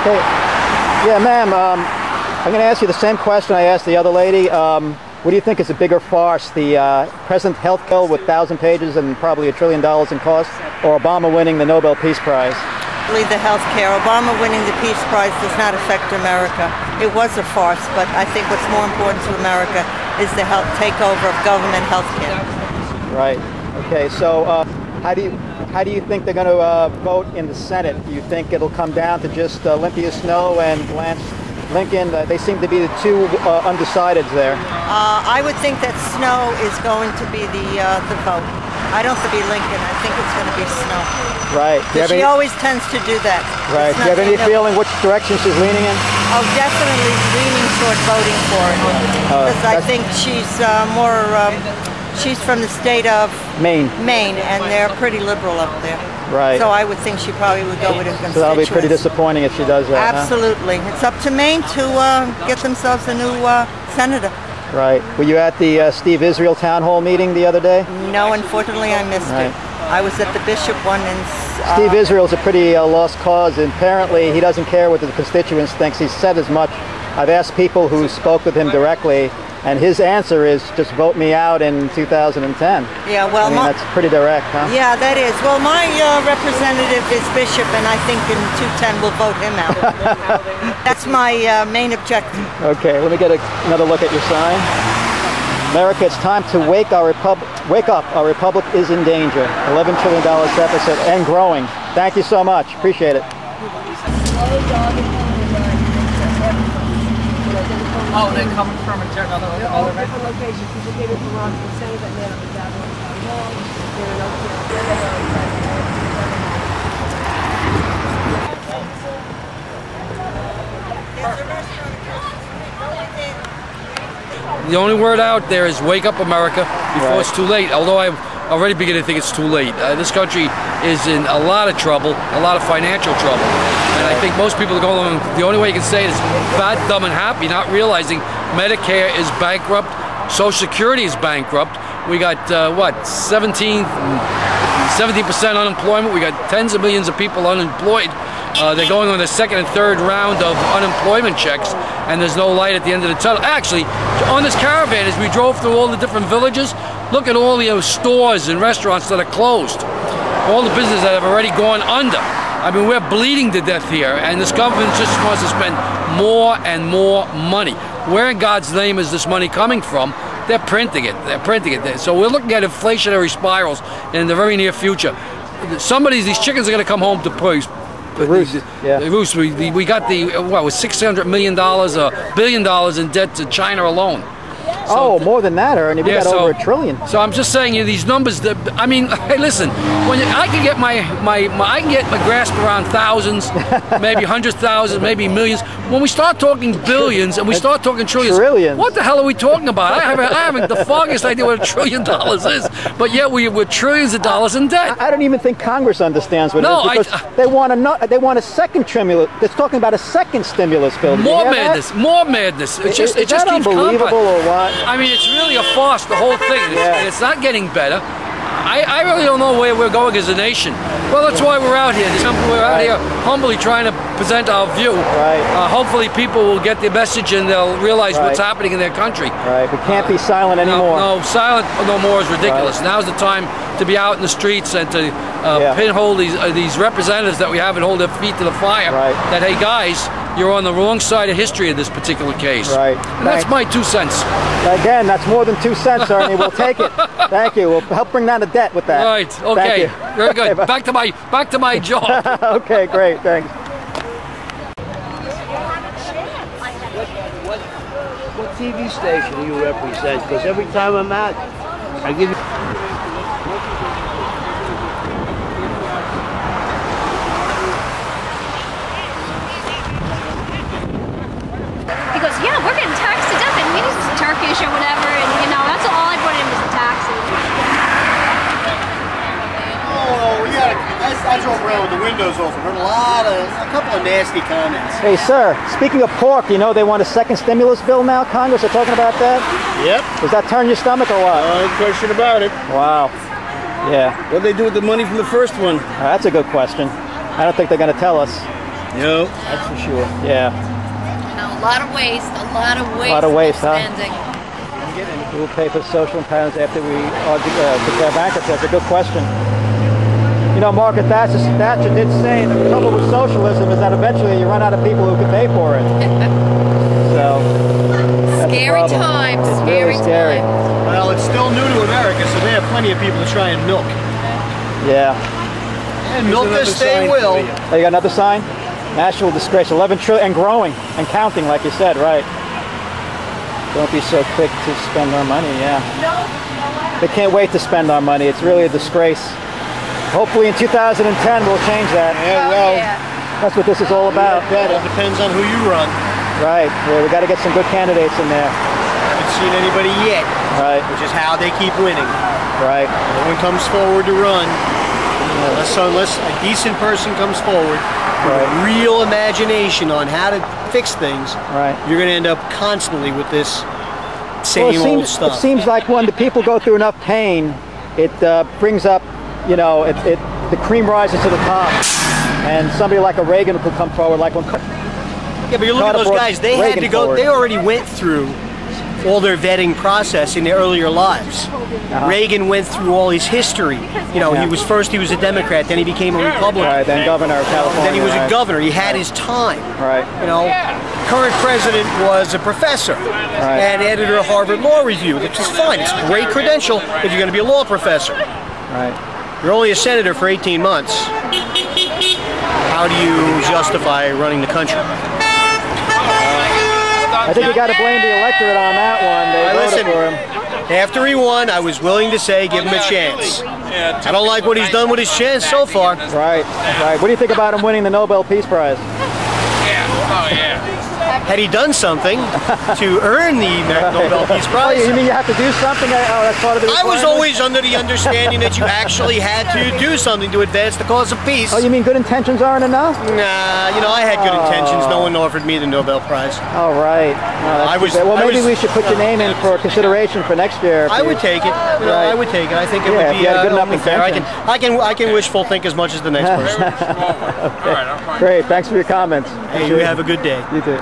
Hey, yeah, ma'am, I'm going to ask you the same question I asked the other lady. What do you think is a bigger farce, the present health bill with 1,000 pages and probably $1 trillion in costs, or Obama winning the Nobel Peace Prize? The health care. Obama winning the Peace Prize does not affect America. It was a farce, but I think what's more important to America is the takeover of government health care. Right. Okay, so how do you think they're going to vote in the Senate? Do you think it'll come down to just Olympia Snow and Lance Lincoln? They seem to be the two undecideds there. I would think that Snow is going to be the vote. I don't think it'll be Lincoln. I think it's going to be Snow. Right. She always tends to do that. Right. Do you have any feeling which direction she's leaning in? Oh, definitely leaning toward voting for it. Because I think she's more. She's from the state of Maine, and they're pretty liberal up there. Right. So I would think she probably would go with her constituents. So that'll be pretty disappointing if she does that. Absolutely. Huh? It's up to Maine to get themselves a new senator. Right. Were you at the Steve Israel town hall meeting the other day? No, unfortunately I missed it. I was at the Bishop one and... Steve Israel's a pretty lost cause, and apparently he doesn't care what the constituents think. He's said as much. I've asked people who spoke with him directly, and his answer is just vote me out in 2010. Yeah, well, I mean, that's pretty direct, huh? Yeah, that is. Well, my representative is Bishop, and I think in 2010 we'll vote him out. That's my main objective. Okay, let me get another look at your sign. America, it's time to wake up. Our republic is in danger. $11 trillion deficit and growing. Thank you so much. Appreciate it. Oh, they're coming from another different locations. People came in from Rockville Center, that man up in Downtown Hall. The only word out there is wake up America before it's too late, although I'm already beginning to think it's too late. This country is in a lot of trouble, a lot of financial trouble. And I think most people are going along, the only way you can say it is fat, dumb, and happy, not realizing Medicare is bankrupt, Social Security is bankrupt. We got, what, 17% unemployment. We got tens of millions of people unemployed. They're going on the second and third round of unemployment checks, and there's no light at the end of the tunnel. Actually, on this caravan, as we drove through all the different villages, look at all the stores and restaurants that are closed. All the businesses that have already gone under. I mean, we're bleeding to death here, and this government just wants to spend more and more money. Where in God's name is this money coming from? They're printing it. They're printing it. So we're looking at inflationary spirals in the very near future. These chickens are going to come home to roost. The roost. Yeah. The roost. We got what was $600 million, $1 billion in debt to China alone. So more than that, Ernie. We got over $1 trillion. So I'm just saying, these numbers. I mean, hey, listen. When I can get my grasp around thousands, maybe 100,000, maybe millions. When we start talking billions and we start talking trillions, what the hell are we talking about? I haven't the foggiest idea what $1 trillion is. But yet we're trillions of dollars in debt. I don't even think Congress understands what it is, because they want a second stimulus. They're talking about a second stimulus bill. More madness. More madness. It just keeps unbelievable, or what? I mean, it's really a farce, the whole thing. It's not getting better. I really don't know where we're going as a nation. Well, that's why we're out here. We're out here humbly trying to present our view. Hopefully people will get the message and they'll realize what's happening in their country. We can't be silent anymore. No, silent no more is ridiculous. Now's the time to be out in the streets and to pinhole these representatives that we have and hold their feet to the fire. That, hey guys, you're on the wrong side of history in this particular case. And that's my 2 cents. Again, that's more than 2 cents, Ernie. We'll take it. Thank you. We'll help bring down the debt with that. Right. Okay. Very good. Back to my job. Okay. Great. Thanks. What TV station do you represent? Because every time I'm out, I give you... Because, we're getting taxed to death, and we use Turkish or whatever, and that's all I put in was the taxes. Oh, I drove around with the windows open. Heard a couple of nasty comments. Hey, sir, speaking of pork, they want a second stimulus bill now? Congress are talking about that? Yep. Does that turn your stomach or what? No question about it. Wow. Yeah. What'd they do with the money from the first one? That's a good question. I don't think they're going to tell us. Yep, that's for sure. Yeah. A lot of waste, a lot of waste. A lot of waste, huh? Spending. Who will pay for social impoundments after we declare bankruptcy? That's a good question. You know, Margaret Thatcher did say the trouble with socialism is that eventually you run out of people who can pay for it. So, that's Scary a problem. times. It's really scary. Well, it's still new to America, so they have plenty of people to try and milk. Yeah. And milk this they will. Oh, you got another sign? National disgrace, 11 trillion and growing and counting, like you said, right? Don't be so quick to spend our money, yeah. They can't wait to spend our money. It's really a disgrace. Hopefully in 2010 we'll change that. Yeah, well, that's what this is all about. It depends on who you run. Right. Yeah, we got to get some good candidates in there. Haven't seen anybody yet. Right. Which is how they keep winning. Right. No one comes forward to run. Unless a decent person comes forward with a real imagination on how to fix things, you're going to end up constantly with this same old stuff. It seems like when the people go through enough pain, it brings up, you know, the cream rises to the top, and somebody like a Reagan could come forward, like when. Yeah, but you look at those guys. They had to go. They already went through all their vetting process in their earlier lives. Reagan went through all his history. You know, he was a Democrat, then he became a Republican. Right, then governor of California. Then he was a governor. He had his time. Right. You know, current president was a professor and editor of Harvard Law Review, which is fine. It's a great credential if you're going to be a law professor. Right. You're only a senator for 18 months. How do you justify running the country? I think you got to blame the electorate on that one. They voted for him. After he won, I was willing to say, give him a chance. I don't like what he's done with his chance so far. Right, right. What do you think about him winning the Nobel Peace Prize? Had he done something to earn the Nobel Peace Prize? Oh, you mean you have to do something? Oh, that's part of the requirement? I was always under the understanding that you actually had to do something to advance the cause of peace. Oh, you mean good intentions aren't enough? Nah, you know, I had good intentions. No one offered me the Nobel Prize. Oh, right. Well, maybe we should put your name in for consideration for next year. I would take it. You know, I would take it. I think it would be only fair. I can wishful think as much as the next person. Okay. Great. Thanks for your comments. Hey, you have a good day. You too.